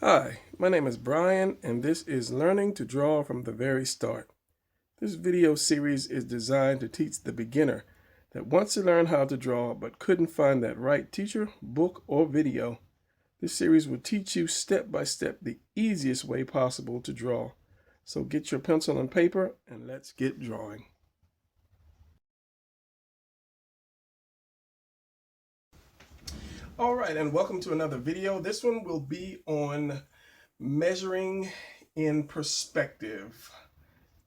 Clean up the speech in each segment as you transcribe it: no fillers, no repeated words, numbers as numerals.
Hi, my name is Brian, and this is Learning to Draw from the Very Start. This video series is designed to teach the beginner that wants to learn how to draw but couldn't find that right teacher, book, or video. This series will teach you step by step the easiest way possible to draw. So get your pencil and paper and let's get drawing. All right, and welcome to another video. This one will be on measuring in perspective.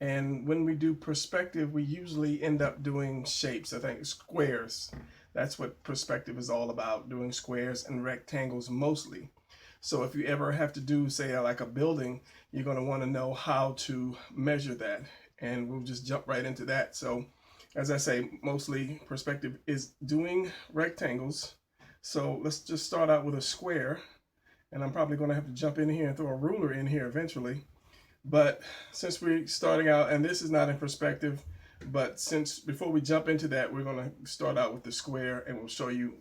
And when we do perspective, we usually end up doing shapes, I think squares. That's what perspective is all about, doing squares and rectangles mostly. So if you ever have to do, say, like a building, you're going to want to know how to measure that. And we'll just jump right into that. So as I say, mostly perspective is doing rectangles. So let's just start out with a square. And I'm probably going to have to jump in here and throw a ruler in here eventually. But since we're starting out, and this is not in perspective, but since before we jump into that, we're going to start out with the square and we'll show you,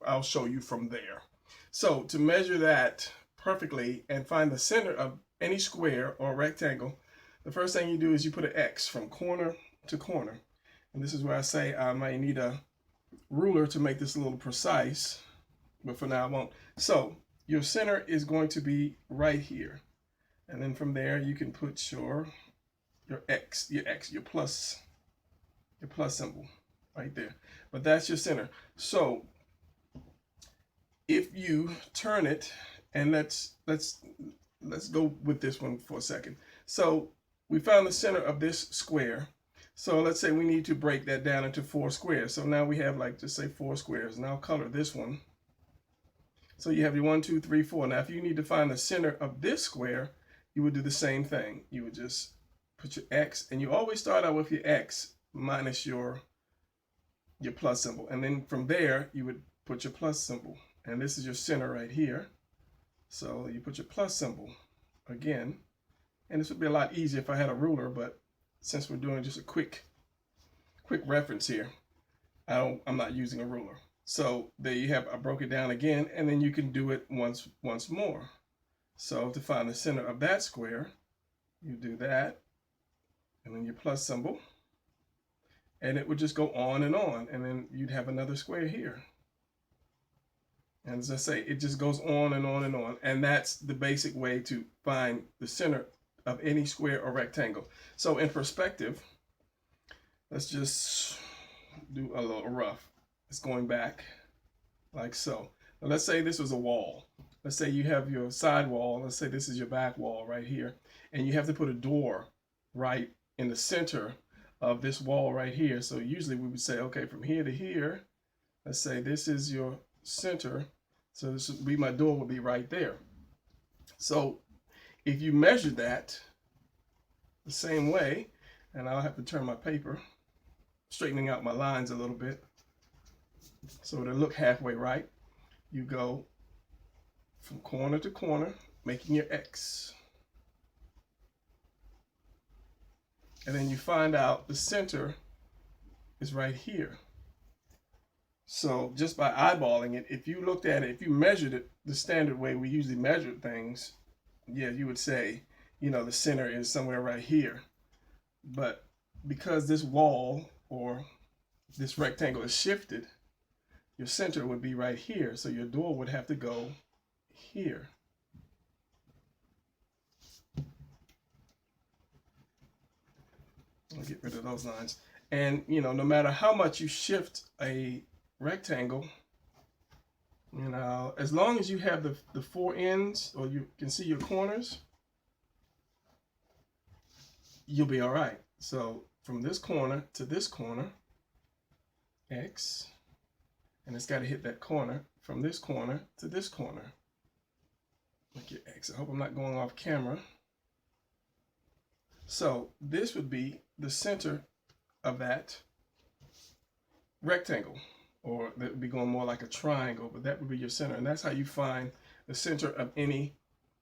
I'll show you from there. So to measure that perfectly and find the center of any square or rectangle, the first thing you do is you put an X from corner to corner. And this is where I say I might need a ruler to make this a little precise, but for now I won't. So your center is going to be right here. And then from there you can put your plus symbol right there. But that's your center. So if you turn it, and let's go with this one for a second. So we found the center of this square. So let's say we need to break that down into 4 squares. So now we have, like, just say 4 squares. And I'll color this one. So you have your 1, 2, 3, 4. Now if you need to find the center of this square, you would do the same thing. You would just put your X, and you always start out with your X minus your plus symbol. And then from there, you would put your plus symbol. And this is your center right here. So you put your plus symbol again. And this would be a lot easier if I had a ruler, but since we're doing just a quick reference here, I'm not using a ruler. So there you have, I broke it down again, and then you can do it once more. So to find the center of that square, you do that, and then your plus symbol, and it would just go on, and then you'd have another square here. And as I say, it just goes on and on and on, and that's the basic way to find the center of any square or rectangle. So in perspective, let's just do a little rough. It's going back like so. Now let's say this was a wall. Let's say you have your side wall. Let's say this is your back wall right here. And you have to put a door right in the center of this wall right here. So usually we would say, okay, from here to here, let's say this is your center. So this would be, my door would be right there. So if you measure that the same way, and I'll have to turn my paper, straightening out my lines a little bit so it'll look halfway right. You go from corner to corner, making your X. And then you find out the center is right here. So just by eyeballing it, if you looked at it, if you measured it the standard way we usually measure things, yeah, you would say, the center is somewhere right here. But because this wall or this rectangle is shifted, your center would be right here. So your door would have to go here. I'll get rid of those lines. And, no matter how much you shift a rectangle, as long as you have the 4 ends, or you can see your corners, you'll be all right. So from this corner to this corner, X, and it's got to hit that corner. From this corner to this corner, make your X. I hope I'm not going off camera. So this would be the center of that rectangle, or that would be going more like a triangle, but that would be your center. And that's how you find the center of any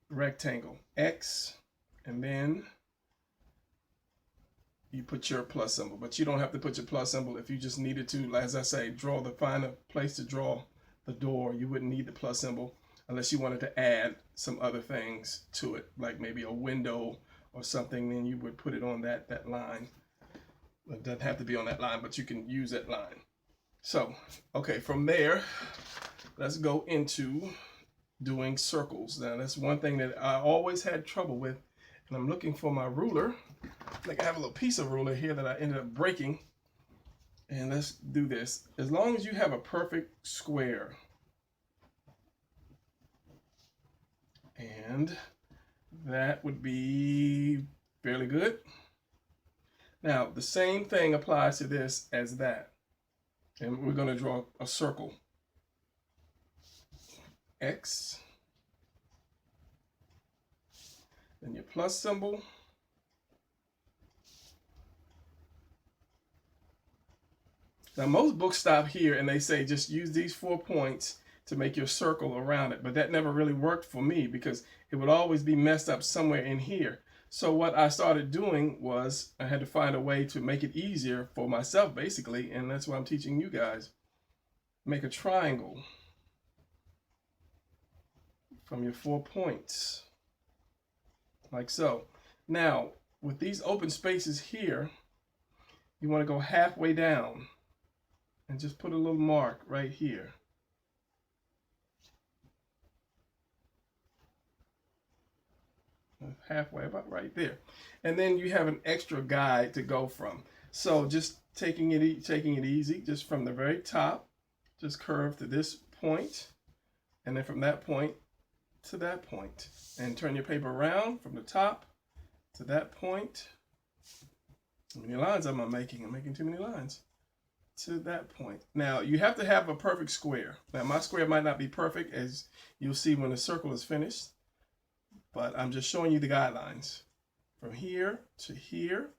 rectangle. X, and then you put your plus symbol. But you don't have to put your plus symbol if you just needed to, as I say, find a place to draw the door. You wouldn't need the plus symbol unless you wanted to add some other things to it, like maybe a window or something, then you would put it on that line. It doesn't have to be on that line, but you can use that line. So, okay, from there, let's go into doing circles. Now, that's one thing that I always had trouble with, and I'm looking for my ruler. I think I have a little piece of ruler here that I ended up breaking. And let's do this. As long as you have a perfect square, and that would be fairly good. Now, the same thing applies to this as that. And we're going to draw a circle. X. Then your plus symbol. Now, most books stop here and they say just use these 4 points to make your circle around it. But that never really worked for me because it would always be messed up somewhere in here. So what I started doing was I had to find a way to make it easier for myself, basically. And that's what I'm teaching you guys. Make a triangle from your 4 points, like so. Now, with these open spaces here, you want to go halfway down and just put a little mark right here. Halfway, about right there. And then you have an extra guide to go from. So just taking it easy, just from the very top, just curve to this point, and then from that point to that point, and turn your paper around from the top to that point. How many lines am I making? I'm making too many lines. To that point. Now, you have to have a perfect square. Now, my square might not be perfect, as you'll see when the circle is finished, but I'm just showing you the guidelines. From here to here.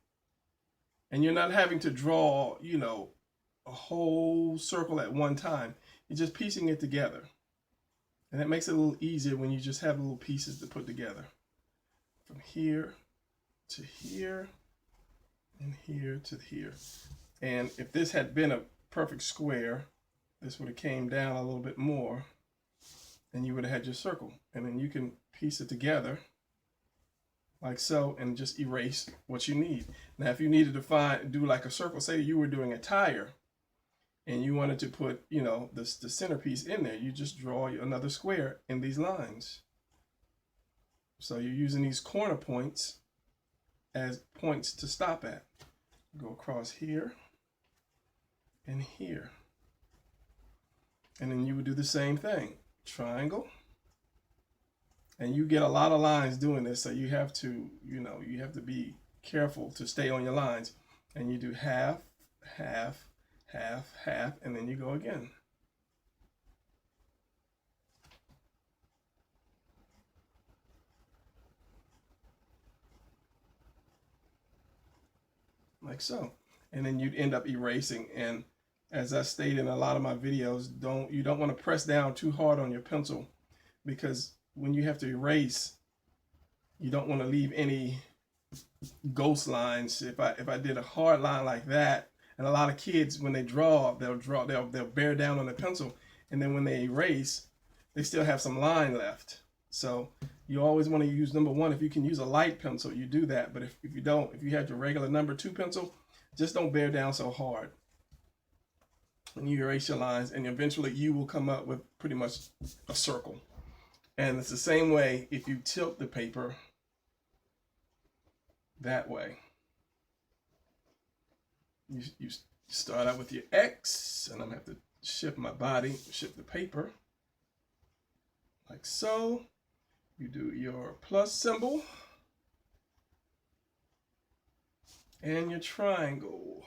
And you're not having to draw, you know, a whole circle at one time. You're just piecing it together. And that makes it a little easier when you just have little pieces to put together. From here to here, and here to here. And if this had been a perfect square, this would have came down a little bit more, and you would have had your circle. And then you can piece it together like so, and just erase what you need. Now, if you needed to do like a circle, say you were doing a tire, and you wanted to put, you know, the centerpiece in there, you just draw another square in these lines. So you're using these corner points as points to stop at. Go across here and here. And then you would do the same thing. Triangle. And you get a lot of lines doing this, so you have to, you know, you have to be careful to stay on your lines. And you do half, half, half, half, and then you go again. Like so. And then you'd end up erasing. And as I stated in a lot of my videos, you don't want to press down too hard on your pencil, because when you have to erase, you don't want to leave any ghost lines. If I did a hard line like that, and a lot of kids, when they draw, they'll bear down on the pencil, and then when they erase, they still have some line left. So you always want to use, number one, if you can use a light pencil, you do that. But if you don't, if you have your regular number 2 pencil, just don't bear down so hard. And you erase your lines, and eventually you will come up with pretty much a circle. And it's the same way if you tilt the paper that way. You start out with your X, and I'm going to have to shift my body, shift the paper, like so. You do your plus symbol, and your triangle.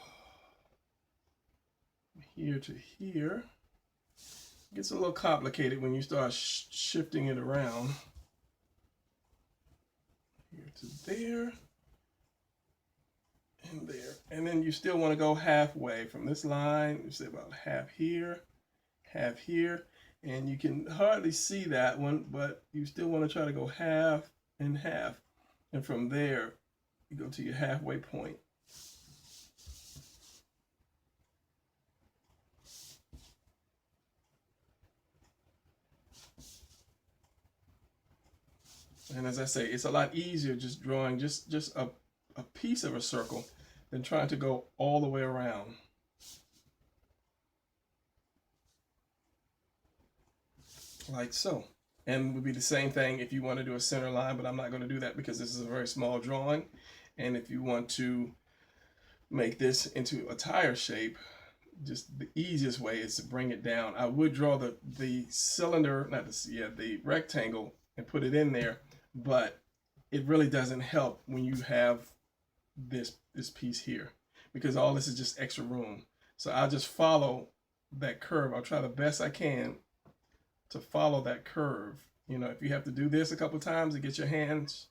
Here to here. It gets a little complicated when you start shifting it around. Here to there. And there. And then you still want to go halfway from this line. You say about half here, and you can hardly see that one, but you still want to try to go half and half. And from there, you go to your halfway point. And as I say, it's a lot easier just drawing just a piece of a circle than trying to go all the way around. Like so. And it would be the same thing if you want to do a center line, but I'm not going to do that because this is a very small drawing. And if you want to make this into a tire shape, just the easiest way is to bring it down. I would draw the cylinder, not the, yeah, the rectangle and put it in there, but it really doesn't help when you have this piece here because all this is just extra room. So I'll just follow that curve. I'll try the best I can to follow that curve. You know, if you have to do this a couple times to get your hands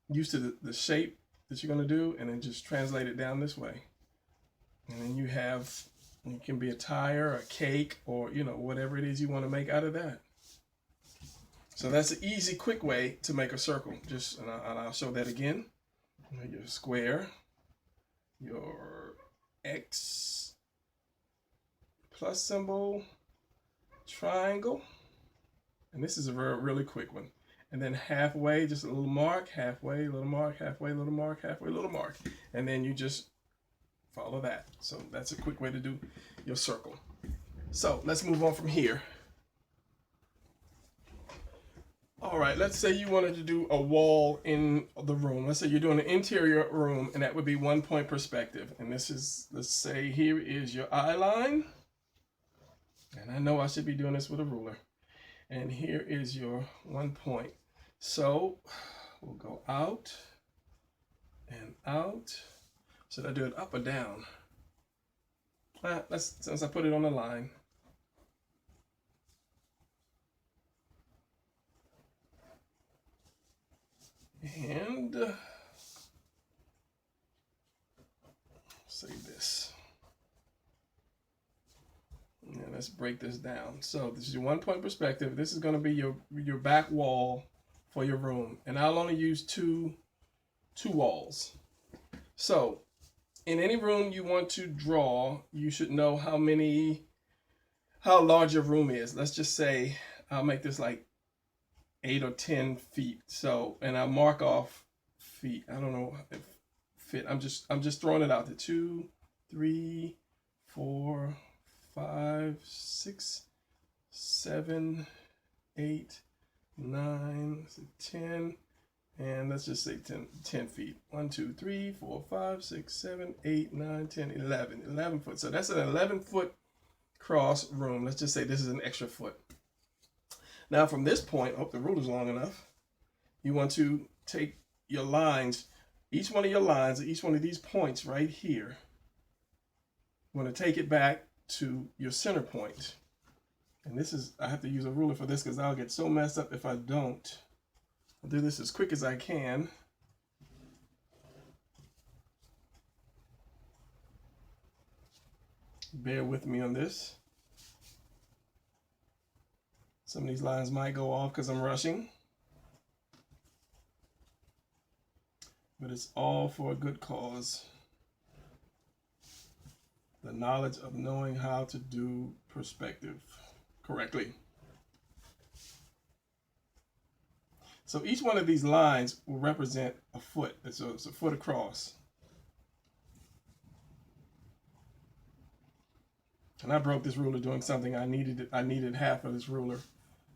used to the shape that you're going to do, and then just translate it down this way. And then you have, it can be a tire, a cake, or, you know, whatever it is you want to make out of that. So that's an easy, quick way to make a circle. Just, and I'll show that again. Your square, your X plus symbol, triangle, and this is a really quick one. And then halfway, just a little mark, halfway, little mark, halfway, little mark, halfway, little mark. And then you just follow that. So that's a quick way to do your circle. So let's move on from here. All right, let's say you wanted to do a wall in the room. Let's say you're doing an interior room, and that would be 1 point perspective. And this is, let's say here is your eye line. And I know I should be doing this with a ruler. And here is your 1 point. So we'll go out and out. Should I do it up or down? Since I put it on the line. And save this. And let's break this down. So this is your 1 point perspective. This is going to be your back wall for your room. And I'll only use two walls. So in any room you want to draw, you should know how large your room is. Let's just say I'll make this like 8 or 10 feet. So, and I'll mark off feet. I don't know if fit. I'm just throwing it out there. 2, 3, 4, 5, 6, 7, 8, 9, 10, and let's just say 10 feet. 1, 2, 3, 4, 5, 6, 7, 8, 9, 10, 11 foot. So that's an 11-foot cross room. Let's just say this is an extra foot. Now from this point, I hope the ruler's long enough, you want to take your lines, each one of your lines, each one of these points right here, you want to take it back to your center point. And this is, I have to use a ruler for this because I'll get so messed up if I don't. I'll do this as quick as I can. Bear with me on this. Some of these lines might go off because I'm rushing. But it's all for a good cause. The knowledge of knowing how to do perspective correctly. So each one of these lines will represent a foot. So it's a foot across. And I broke this ruler doing something I needed half of this ruler.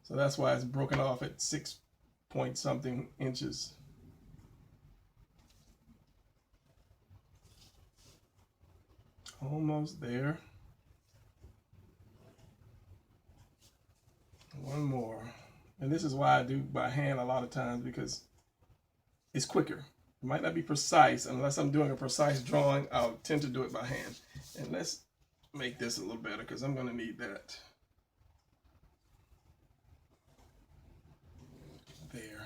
So that's why it's broken off at 6 point something inches. Almost there. One more. And this is why I do by hand a lot of times, because it's quicker. It might not be precise. Unless I'm doing a precise drawing, I'll tend to do it by hand. And let's make this a little better because I'm going to need that. There.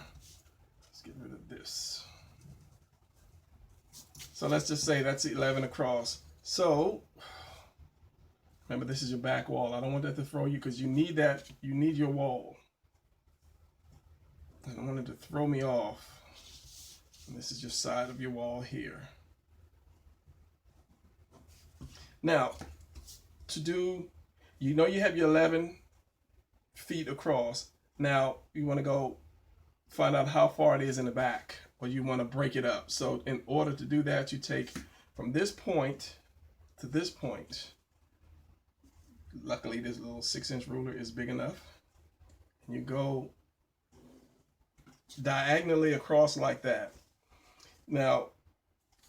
Let's get rid of this. So let's just say that's 11 across. So remember, this is your back wall. I don't want that to throw you because you need that. You need your wall. I don't want it to throw me off. And this is your side of your wall here. Now, to do, you know you have your 11 feet across. Now, you want to go find out how far it is in the back, or you want to break it up. So in order to do that, you take from this point to this point. Luckily, this little 6-inch ruler is big enough. And you go diagonally across like that. Now,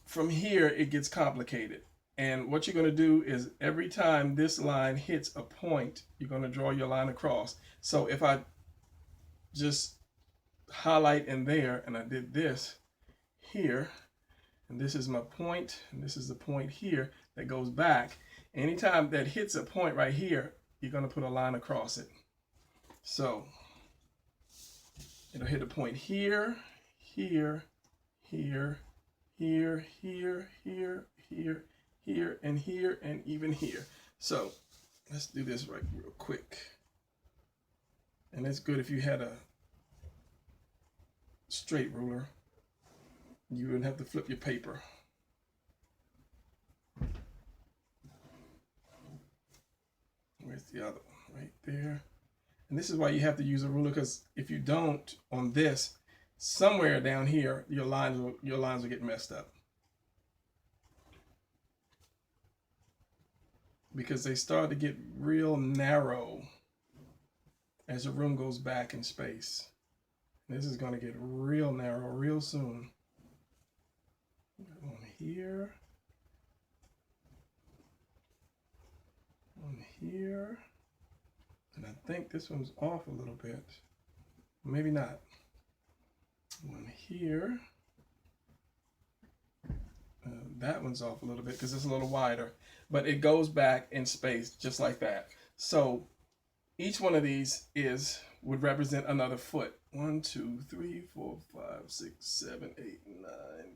from here, it gets complicated. And what you're going to do is every time this line hits a point, you're going to draw your line across. So if I just highlight in there, and I did this here, and this is my point, and this is the point here that goes back. Anytime that hits a point right here, you're going to put a line across it. So it'll hit a point here, here, here, here, here, here, here, here, and here, and even here. So let's do this right real quick. And it's good if you had a straight ruler. You wouldn't have to flip your paper. Where's the other one? Right there. And this is why you have to use a ruler, because if you don't on this, somewhere down here, your lines will get messed up. Because they start to get real narrow as your room goes back in space. This is going to get real narrow real soon. On here. On here. And I think this one's off a little bit. Maybe not. One here. That one's off a little bit because it's a little wider. But it goes back in space just like that. So each one of these would represent another foot. 1, 2, 3, 4, 5, 6, 7, 8, 9,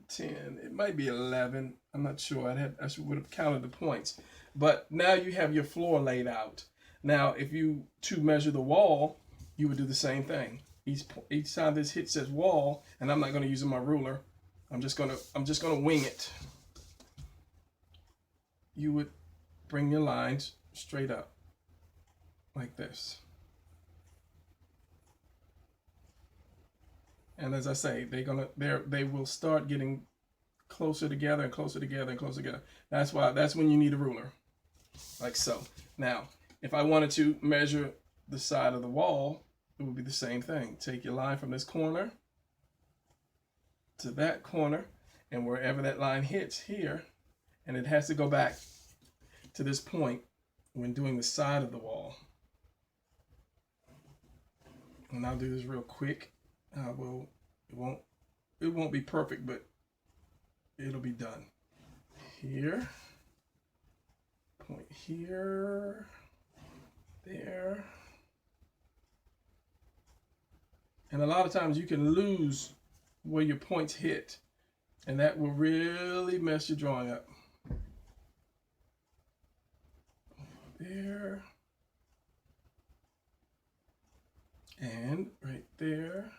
10. It might be 11. I'm not sure. I would have counted the points. But now you have your floor laid out. Now, if you to measure the wall, you would do the same thing. Each time this hit says wall, and I'm not going to use my ruler. I'm just gonna wing it. You would bring your lines straight up like this. And as I say, they will start getting closer together and closer together and closer together. That's when you need a ruler, like so. Now, if I wanted to measure the side of the wall, it would be the same thing. Take your line from this corner to that corner, and wherever that line hits here, and it has to go back to this point when doing the side of the wall. And I'll do this real quick. It won't be perfect, but it'll be done. Here, point here, there. And a lot of times you can lose where your points hit, and that will really mess your drawing up. There. And right there.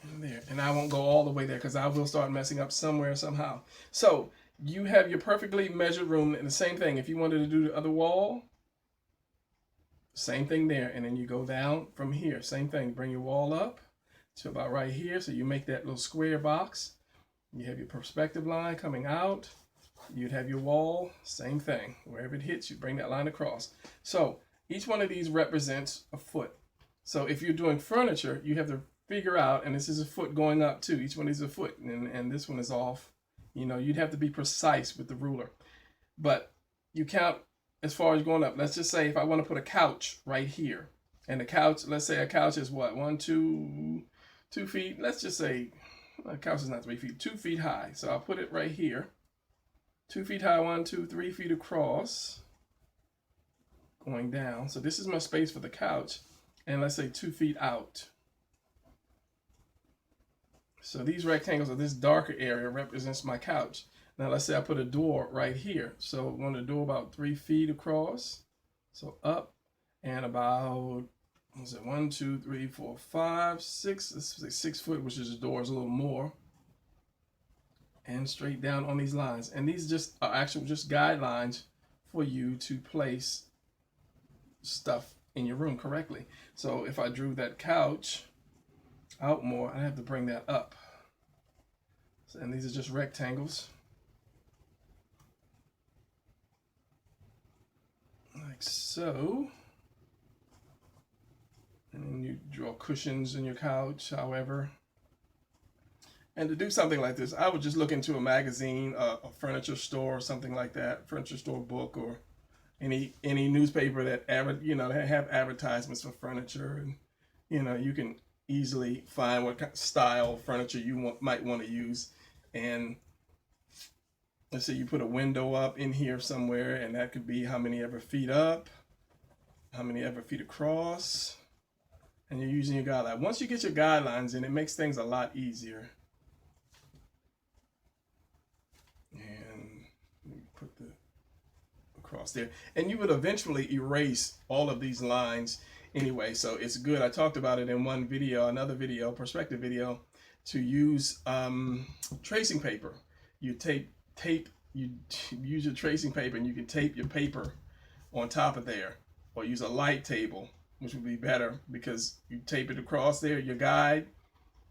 And there. And I won't go all the way there because I will start messing up somewhere, somehow. So you have your perfectly measured room, and the same thing. If you wanted to do the other wall, same thing there. And then you go down from here. Same thing. Bring your wall up to about right here. So you make that little square box. You have your perspective line coming out. You'd have your wall. Same thing. Wherever it hits, you bring that line across. So each one of these represents a foot. So if you're doing furniture, you have to figure out, and this is a foot going up too. Each one is a foot, and this one is off. You know, you'd have to be precise with the ruler. But you count as far as going up. Let's just say if I want to put a couch right here, and the couch, let's say a couch is what, 2 feet. Let's just say a couch is not 3 feet, 2 feet high. So I'll put it right here, 2 feet high, 1, 2, 3 feet across, going down. So this is my space for the couch, and let's say 2 feet out. So these rectangles of this darker area represents my couch. Now let's say I put a door right here. So I want a door about 3 feet across. So up and about, what's it, 1, 2, 3, 4, 5, 6. Let's say 6 foot, which is the door is a little more. And straight down on these lines. And these just are actual just guidelines for you to place stuff in your room correctly. So if I drew that couch out more, I have to bring that up. And these are just rectangles. Like so. And then you draw cushions in your couch, however. And to do something like this, I would just look into a magazine, a furniture store, or something like that, furniture store book, or any newspaper that that have advertisements for furniture, and you can easily find what kind of style furniture you might want to use. And let's say you put a window up in here somewhere, and that could be how many ever feet up, how many ever feet across, and you're using your guideline. Once you get your guidelines in, it makes things a lot easier. And put the across there, and you would eventually erase all of these lines anyway, so it's good. I talked about it in one video, another video, perspective video, to use tracing paper. You you use your tracing paper, and you can tape your paper on top of there, or use a light table, which would be better, because you tape it across there, your guide,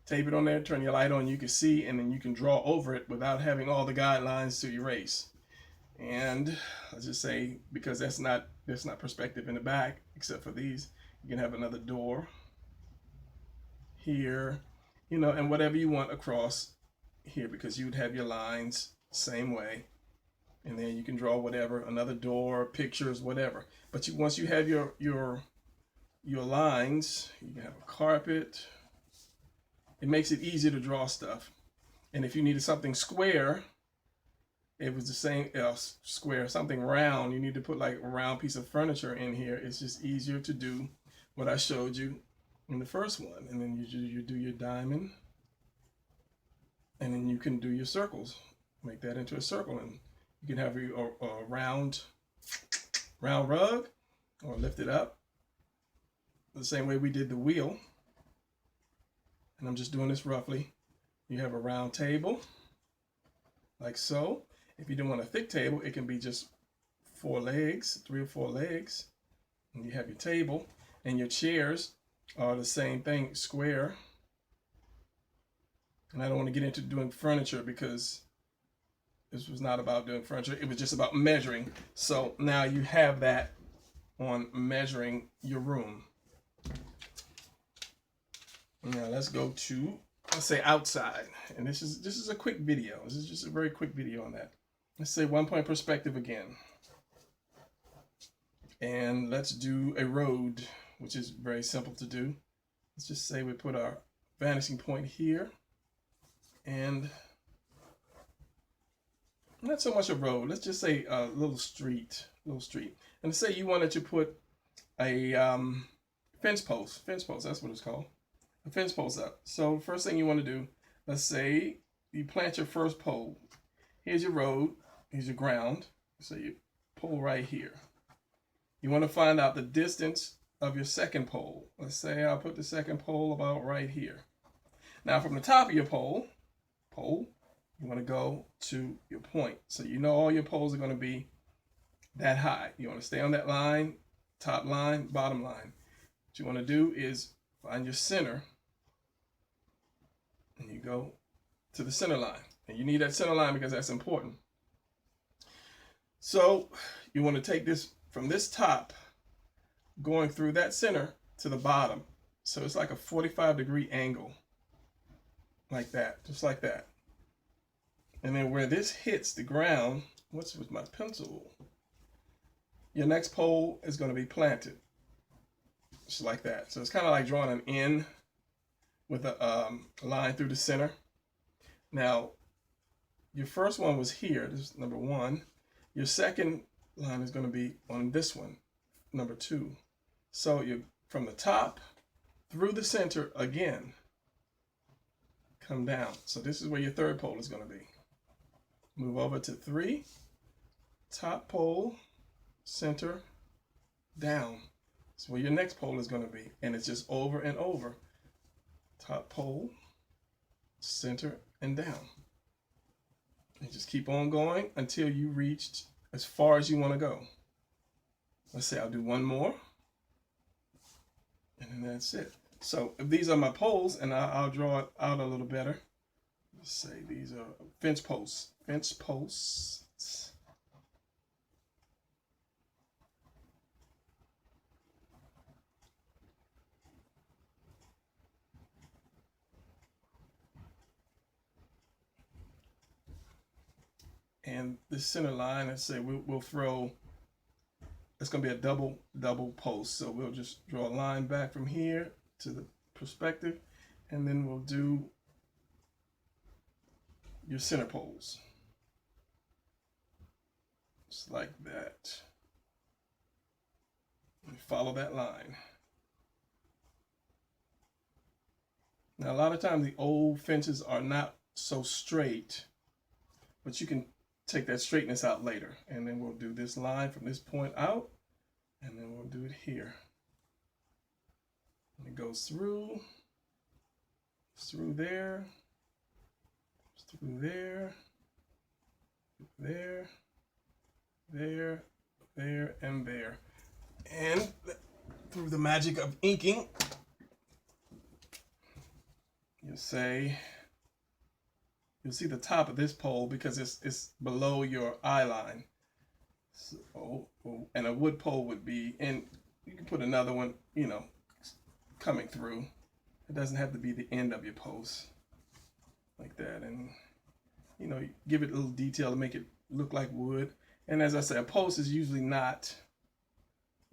tape it on there, turn your light on, you can see, and then you can draw over it without having all the guidelines to erase. And let's just say, because there's not perspective in the back except for these, you can have another door here, and whatever you want across here, because you would have your lines same way, and then you can draw whatever, another door, pictures, whatever. But once you have your lines, you can have a carpet. It makes it easier to draw stuff. And if you needed something square, it was the same, square, something round, you need to put like a round piece of furniture in here. It's just easier to do what I showed you in the first one. And then you do your diamond, and then you can do your circles. Make that into a circle, and you can have a round rug, or lift it up the same way we did the wheel. And I'm just doing this roughly. You have a round table, like so. If you don't want a thick table, it can be just 4 legs, 3 or 4 legs. And you have your table, and your chairs are the same thing, square. And I don't want to get into doing furniture, because this was not about doing furniture. It was just about measuring. So now you have that on measuring your room. Now let's go to, let's say, outside. And this is a quick video. This is just a very quick video on that. Let's say 1-point perspective again. And let's do a road, which is very simple to do. Let's just say we put our vanishing point here, and not so much a road. Let's just say a little street. And let's say you wanted to put a fence post. That's what it's called. A fence post up. So first thing you want to do, let's say you plant your first pole. Here's your road. Here's your ground. So you pole right here. You want to find out the distance of your second pole. Let's say I'll put the second pole about right here. Now from the top of your pole, you want to go to your point. So you know all your poles are going to be that high. You want to stay on that line, top line, bottom line. What you want to do is find your center, and you go to the center line. And you need that center line because that's important. So you want to take this from this top, going through that center to the bottom. So it's like a 45-degree angle, like that, just like that. And then where this hits the ground, what's with my pencil? Your next pole is going to be planted, just like that. So it's kind of like drawing an N with a line through the center. Now, your first one was here. This is number 1. Your second line is going to be on this one, number 2. So you from the top through the center again, come down. So this is where your third pole is going to be. Move over to 3, top pole, center, down. That's where your next pole is going to be. And it's just over and over. Top pole, center, and down. And just keep on going until you reach as far as you want to go. Let's say I'll do one more. And then that's it. So if these are my poles, and I'll draw it out a little better. Let's say these are fence posts. Fence posts. And this center line, let's say we'll throw, it's going to be a double post. So we'll just draw a line back from here to the perspective, and then we'll do your center poles. Just like that. And follow that line. Now, a lot of times the old fences are not so straight, but you can take that straightness out later. And then we'll do this line from this point out, and then we'll do it here. And it goes through there, through there, there, and there. And through the magic of inking, you'll see the top of this pole because it's below your eye line. So, and a wood pole would be, and you can put another one, coming through. It doesn't have to be the end of your post like that. And, give it a little detail to make it look like wood. And as I say, a post is usually not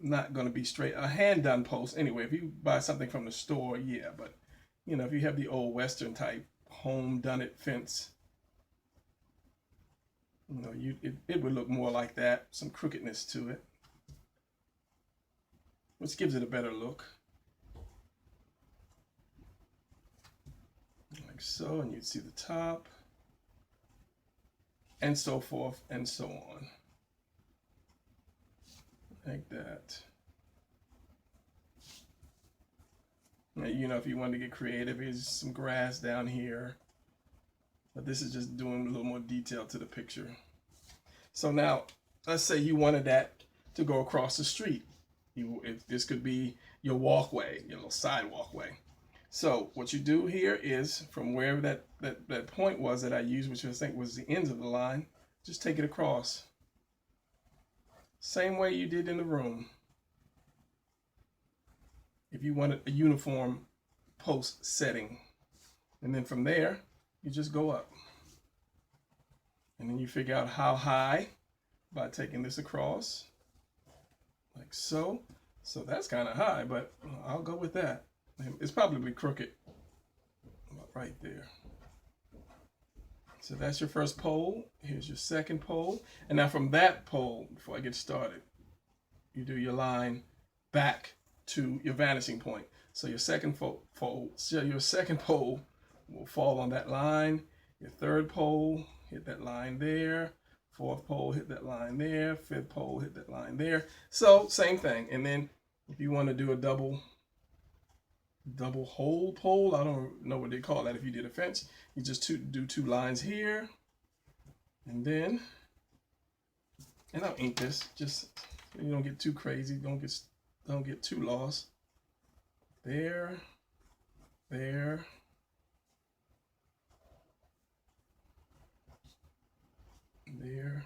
going to be straight. A hand done post, anyway, if you buy something from the store, yeah, but if you have the old Western type home done it fence, it would look more like that, some crookedness to it, which gives it a better look. Like so, and you'd see the top, and so forth, and so on. Like that. Now, if you want to get creative, here's some grass down here. But this is just doing a little more detail to the picture. So now, let's say you wanted that to go across the street. This could be your walkway, your little side walkway. So what you do here is, from wherever that point was that I used, which I think was the ends of the line, just take it across. Same way you did in the room. If you wanted a uniform post setting. And then from there, you just go up. And then you figure out how high by taking this across, like so. So that's kind of high, but I'll go with that. It's probably crooked right there. So that's your first pole. Here's your second pole. And now from that pole, before I get started, you do your line back to your vanishing point. So your second pole will fall on that line. Your third pole, hit that line there. Fourth pole, hit that line there. Fifth pole, hit that line there. So same thing. And then if you want to do a double hole pole, I don't know what they call that if you did a fence, you just do two lines here, and then, and I'll ink this just so you don't get too crazy, don't get too lost. There, there, there,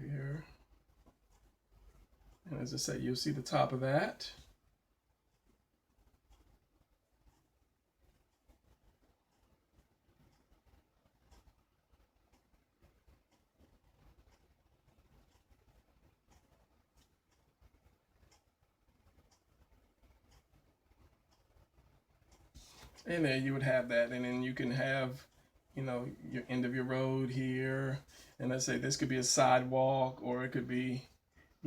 there. And as I say, you'll see the top of that. And there you would have that. And then you can have, your end of your road here. And let's say this could be a sidewalk, or it could be,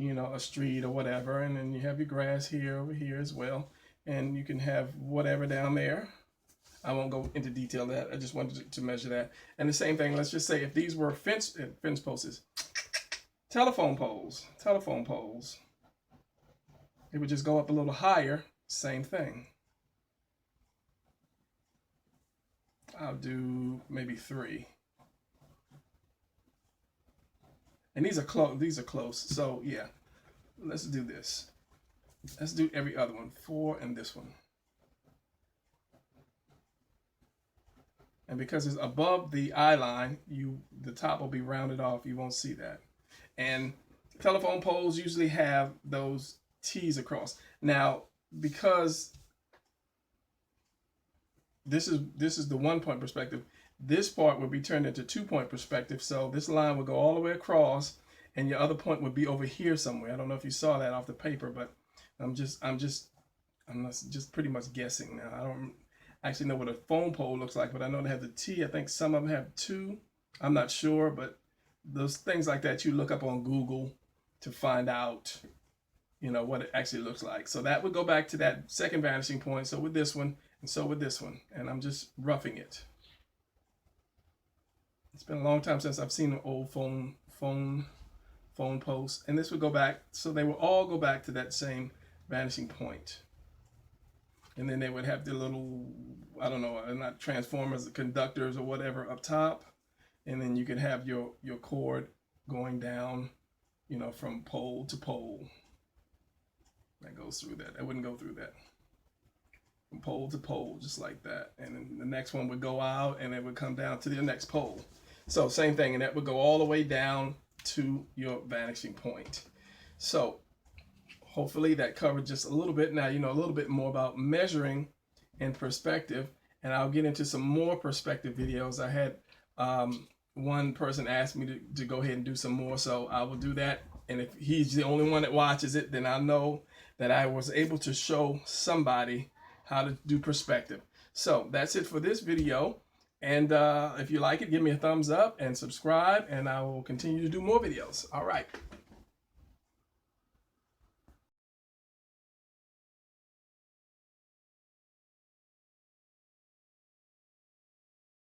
a street or whatever. And then you have your grass here, over here as well. And you can have whatever down there. I won't go into detail that. I just wanted to measure that. And the same thing, let's just say if these were fence posts, telephone poles, it would just go up a little higher, same thing. I'll do maybe 3. And these are close. So yeah, let's do this. Let's do every other one. 4 and this one. And because it's above the eye line, the top will be rounded off. You won't see that. And telephone poles usually have those T's across. Now, because this is the 1 point perspective, this part would be turned into 2 point perspective. So this line would go all the way across, and your other point would be over here somewhere. I don't know if you saw that off the paper, but I'm just pretty much guessing now. I don't actually know what a phone pole looks like, but I know they have the T. I think some of them have 2. I'm not sure, but those things like that you look up on Google to find out, you know, what it actually looks like. So that would go back to that second vanishing point. So with this one, and so with this one, and I'm just roughing it. It's been a long time since I've seen an old phone post, and this would go back. So they will all go back to that same vanishing point. And then they would have the little, I don't know, not transformers, conductors or whatever up top. And then you could have your cord going down, you know, from pole to pole. That goes through that. That wouldn't go through that. From pole to pole, just like that. And then the next one would go out and it would come down to the next pole. So same thing, and that would go all the way down to your vanishing point. So hopefully that covered just a little bit. Now you know a little bit more about measuring and perspective, and I'll get into some more perspective videos. I had one person asked me to go ahead and do some more, so I will do that. And if he's the only one that watches it, then I know that I was able to show somebody how to do perspective. So that's it for this video. And if you like it, give me a thumbs up and subscribe, and I will continue to do more videos. All right.